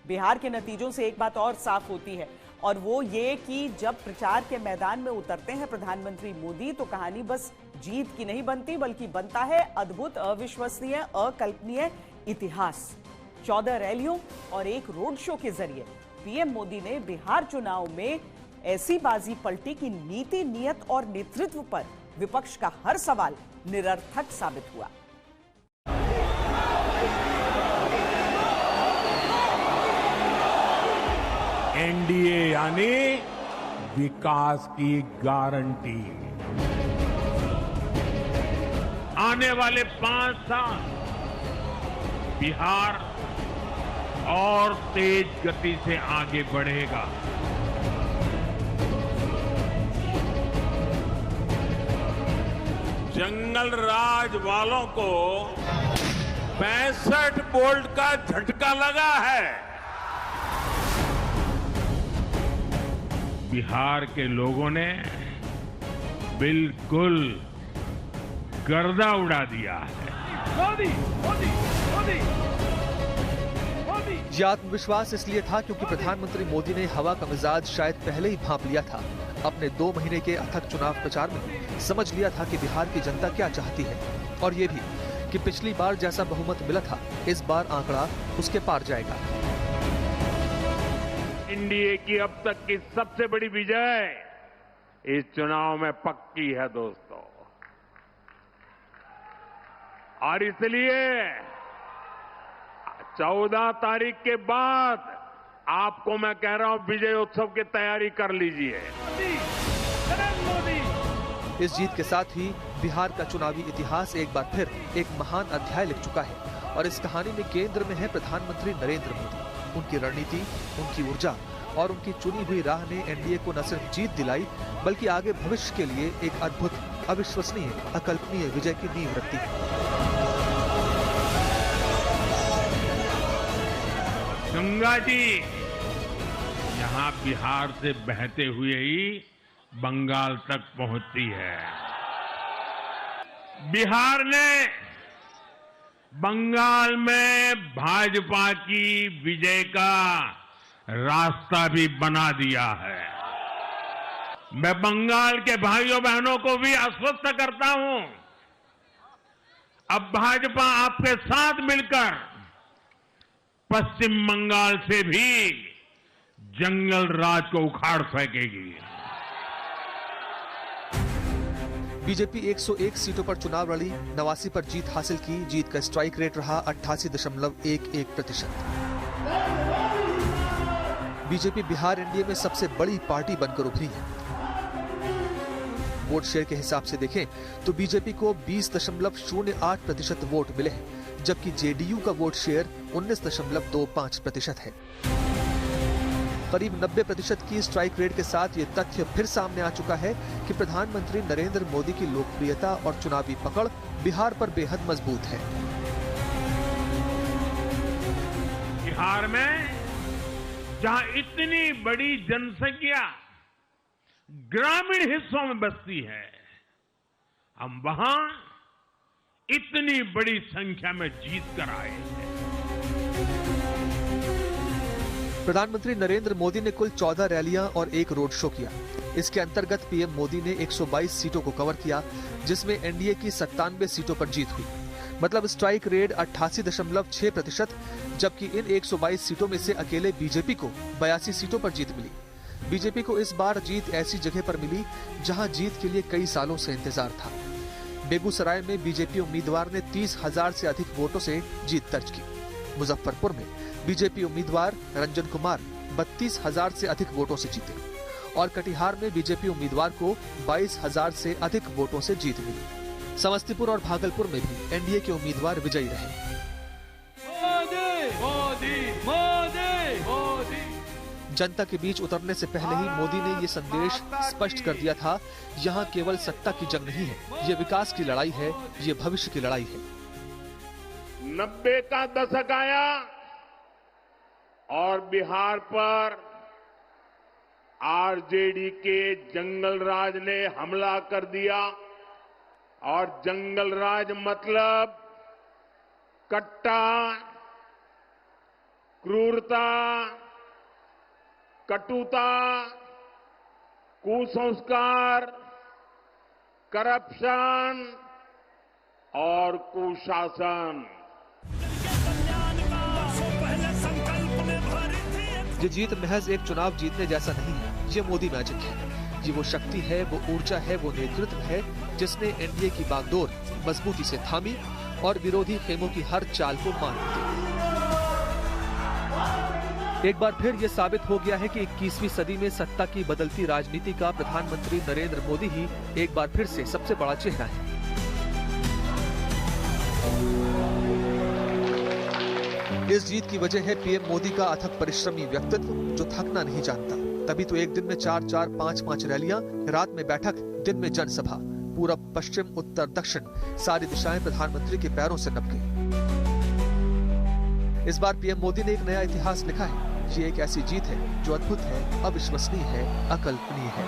बिहार के नतीजों से एक बात और साफ होती है, और वो ये कि जब प्रचार के मैदान में उतरते हैं प्रधानमंत्री मोदी तो कहानी बस जीत की नहीं बनती, बल्कि बनता है अद्भुत, अविश्वसनीय, अकल्पनीय इतिहास। 14 रैलियों और एक रोड शो के जरिए पीएम मोदी ने बिहार चुनाव में ऐसी बाजी पलटी कि नीति, नियत और नेतृत्व पर विपक्ष का हर सवाल निरर्थक साबित हुआ। एनडीए यानी विकास की गारंटी। आने वाले 5 साल बिहार और तेज गति से आगे बढ़ेगा। जंगल राज वालों को 65 वोल्ट का झटका लगा है। बिहार के लोगों ने बिल्कुल गर्दा उड़ा दिया है। मोदी मोदी मोदी मोदी। ये आत्मविश्वास इसलिए था क्योंकि प्रधानमंत्री मोदी ने हवा का मिजाज शायद पहले ही भांप लिया था। अपने 2 महीने के अथक चुनाव प्रचार में समझ लिया था कि बिहार की जनता क्या चाहती है, और ये भी कि पिछली बार जैसा बहुमत मिला था इस बार आंकड़ा उसके पार जाएगा। एनडीए की अब तक की सबसे बड़ी विजय इस चुनाव में पक्की है दोस्तों, और इसलिए 14 तारीख के बाद आपको मैं कह रहा हूं विजय उत्सव की तैयारी कर लीजिए। इस जीत के साथ ही बिहार का चुनावी इतिहास एक बार फिर एक महान अध्याय लिख चुका है, और इस कहानी में केंद्र में है प्रधानमंत्री नरेंद्र मोदी। उनकी रणनीति, उनकी ऊर्जा और उनकी चुनी हुई राह ने एनडीए को न सिर्फ जीत दिलाई, बल्कि आगे भविष्य के लिए एक अद्भुत, अविश्वसनीय, अकल्पनीय विजय की नींव रखती है। गंगा जी यहां बिहार से बहते हुए ही बंगाल तक पहुंचती है। बिहार ने बंगाल में भाजपा की विजय का रास्ता भी बना दिया है। मैं बंगाल के भाइयों बहनों को भी आश्वस्त करता हूं, अब भाजपा आपके साथ मिलकर पश्चिम बंगाल से भी जंगल राज को उखाड़ फेंकेगी। बीजेपी 101 सीटों पर चुनाव लड़ी, 89 पर जीत हासिल की। जीत का स्ट्राइक रेट रहा 88.11%। बीजेपी बिहार एनडीए में सबसे बड़ी पार्टी बनकर उभरी है। वोट शेयर के हिसाब से देखें तो बीजेपी को 20.08% वोट मिले हैं, जबकि जेडीयू का वोट शेयर 19.25% है। करीब 90% की स्ट्राइक रेट के साथ ये तथ्य फिर सामने आ चुका है कि प्रधानमंत्री नरेंद्र मोदी की लोकप्रियता और चुनावी पकड़ बिहार पर बेहद मजबूत है। बिहार में जहां इतनी बड़ी जनसंख्या ग्रामीण हिस्सों में बसती है, हम वहां इतनी बड़ी संख्या में जीत कर आए हैं। प्रधानमंत्री नरेंद्र मोदी ने कुल 14 रैलियां और एक रोड शो किया। इसके अंतर्गत पीएम मोदी ने 122 सीटों को कवर किया, जिसमें एनडीए की 97 सीटों पर जीत हुई। मतलब स्ट्राइक रेट 88.6%, जबकि इन 122 सीटों में से अकेले बीजेपी को 82 सीटों पर जीत मिली। बीजेपी को इस बार जीत ऐसी जगह पर मिली जहां जीत के लिए कई सालों से इंतजार था। बेगूसराय में बीजेपी उम्मीदवार ने 30,000 से अधिक वोटों से जीत दर्ज की। मुजफ्फरपुर में बीजेपी उम्मीदवार रंजन कुमार 32,000 से अधिक वोटों से जीते, और कटिहार में बीजेपी उम्मीदवार को 22,000 से अधिक वोटों से जीत मिली। समस्तीपुर और भागलपुर में भी एनडीए के उम्मीदवार विजयी रहे। मोदी मोदी मोदी मोदी। जनता के बीच उतरने से पहले ही मोदी ने ये संदेश स्पष्ट कर दिया था, यहाँ केवल सत्ता की जंग नहीं है, ये विकास की लड़ाई है, ये भविष्य की लड़ाई है। 90 का दशक आया और बिहार पर आरजेडी के जंगल राज ने हमला कर दिया, और जंगल राज मतलब कट्टा क्रूरता, कटुता, कुसंस्कार, करप्शन और कुशासन। ये जीत महज एक चुनाव जीतने जैसा नहीं है, ये मोदी मैजिक है। ये वो शक्ति है, वो ऊर्जा है, वो नेतृत्व है जिसने एनडीए की बागडोर मजबूती से थामी और विरोधी खेमों की हर चाल को मार दिया। एक बार फिर ये साबित हो गया है कि 21वीं सदी में सत्ता की बदलती राजनीति का प्रधानमंत्री नरेंद्र मोदी ही एक बार फिर से सबसे बड़ा चेहरा है। इस जीत की वजह है पीएम मोदी का अथक परिश्रमी व्यक्तित्व जो थकना नहीं जानता। तभी तो एक दिन में 4-4, 5-5 रैलियां, रात में बैठक, दिन में जनसभा, पूरब, पश्चिम, उत्तर, दक्षिण सारी दिशाएं प्रधानमंत्री के पैरों से नप गई। इस बार पीएम मोदी ने एक नया इतिहास लिखा है। ये एक ऐसी जीत है जो अद्भुत है, अविश्वसनीय है, अकल्पनीय है।